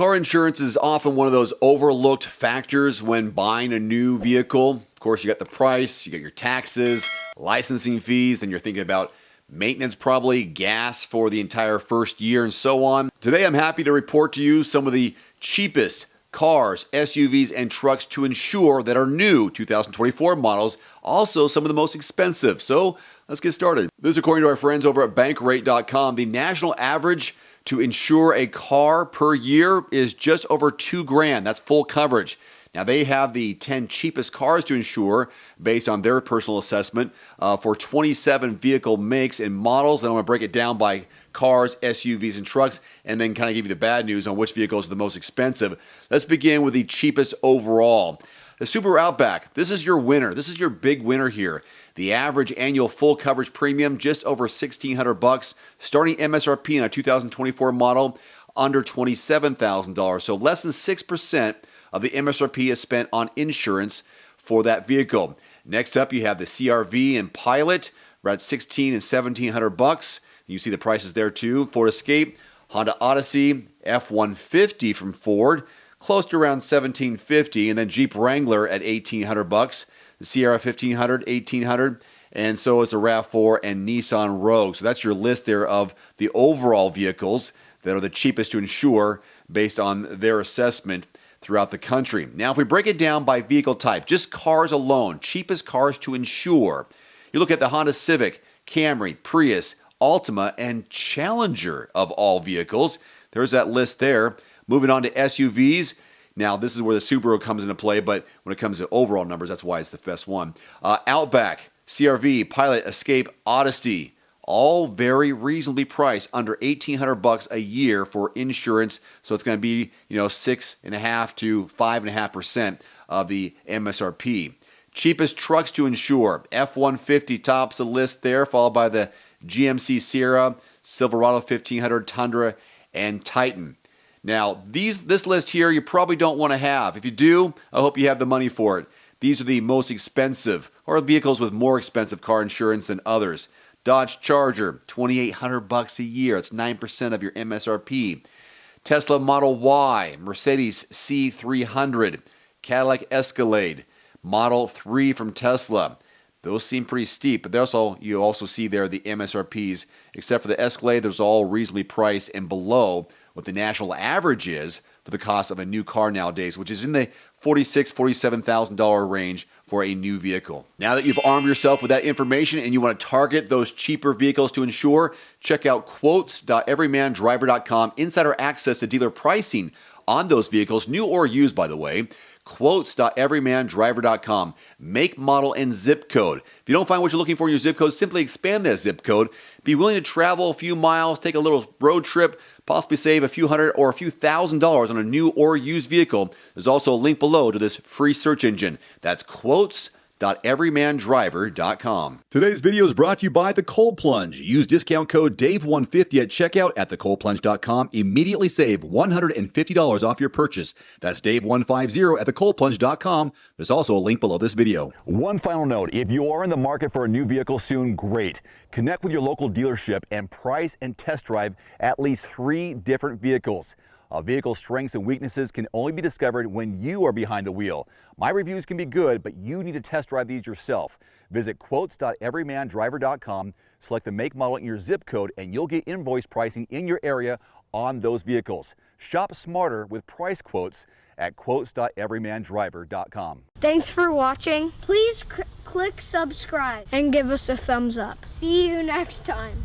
Car insurance is often one of those overlooked factors when buying a new vehicle. Of course, you got the price, you got your taxes, licensing fees, then you're thinking about maintenance probably, gas for the entire first year, and so on. Today, I'm happy to report to you some of the cheapest cars, SUVs, and trucks to insure that are new 2024 models, also some of the most expensive. So let's get started. This is according to our friends over at bankrate.com. The national average to insure a car per year is just over $2,000. That's full coverage. Now, they have the 10 cheapest cars to insure based on their personal assessment for 27 vehicle makes and models. And I'm going to break it down by cars, SUVs, and trucks, and then kind of give you the bad news on which vehicles are the most expensive. Let's begin with the cheapest overall. The Subaru Outback. This is your winner. This is your big winner here. The average annual full coverage premium, just over $1,600. Starting MSRP in a 2024 model, under $27,000. So less than 6% of the MSRP is spent on insurance for that vehicle. Next up, you have the CR-V and Pilot, right at $1,600 and $1,700. You see the prices there too. Ford Escape, Honda Odyssey, F-150 from Ford, close to around $1,750, and then Jeep Wrangler at $1,800. The Sierra 1500, $1,800, and so is the RAV4 and Nissan Rogue. So that's your list there of the overall vehicles that are the cheapest to insure based on their assessment throughout the country. Now, if we break it down by vehicle type, just cars alone, cheapest cars to insure, you look at the Honda Civic, Camry, Prius, Altima, and Challenger of all vehicles. There's that list there. Moving on to SUVs. Now, this is where the Subaru comes into play, but when it comes to overall numbers, that's why it's the best one. Outback, CR-V, Pilot, Escape, Odyssey, all very reasonably priced, under $1,800 a year for insurance. So it's going to be, 6.5% to 5.5% of the MSRP. Cheapest trucks to insure, F-150 tops the list there, followed by the GMC Sierra, Silverado 1500, Tundra, and Titan. Now, this list here you probably don't want to have. If you do, I hope you have the money for it. These are the most expensive, or vehicles with more expensive car insurance than others. Dodge Charger, $2,800 a year. It's 9% of your MSRP. Tesla Model Y, Mercedes C300, Cadillac Escalade, Model 3 from Tesla. Those seem pretty steep, but you also see there the MSRPs. Except for the Escalade, those are all reasonably priced and below what the national average is for the cost of a new car nowadays, which is in the $46,000, $47,000 range for a new vehicle. Now that you've armed yourself with that information and you want to target those cheaper vehicles to insure, check out quotes.everymandriver.com. Insider access to dealer pricing on those vehicles, new or used, by the way. Quotes.everymandriver.com. Make, model, and zip code. If you don't find what you're looking for in your zip code, simply expand that zip code. Be willing to travel a few miles, take a little road trip, possibly save a few hundred or a few $1,000s on a new or used vehicle. There's also a link below to this free search engine. That's quotes.everymandriver.com. Today's video is brought to you by The Cold Plunge. Use discount code DAVE150 at checkout at thecoldplunge.com. Immediately save $150 off your purchase. That's DAVE150 at thecoldplunge.com. There's also a link below this video. One final note, if you are in the market for a new vehicle soon, great. Connect with your local dealership and price and test drive at least 3 different vehicles. A vehicle's strengths and weaknesses can only be discovered when you are behind the wheel. My reviews can be good, but you need to test drive these yourself. Visit quotes.everymandriver.com, select the make, model, and your zip code, and you'll get invoice pricing in your area on those vehicles. Shop smarter with price quotes at quotes.everymandriver.com. Thanks for watching. Please click subscribe and give us a thumbs up. See you next time.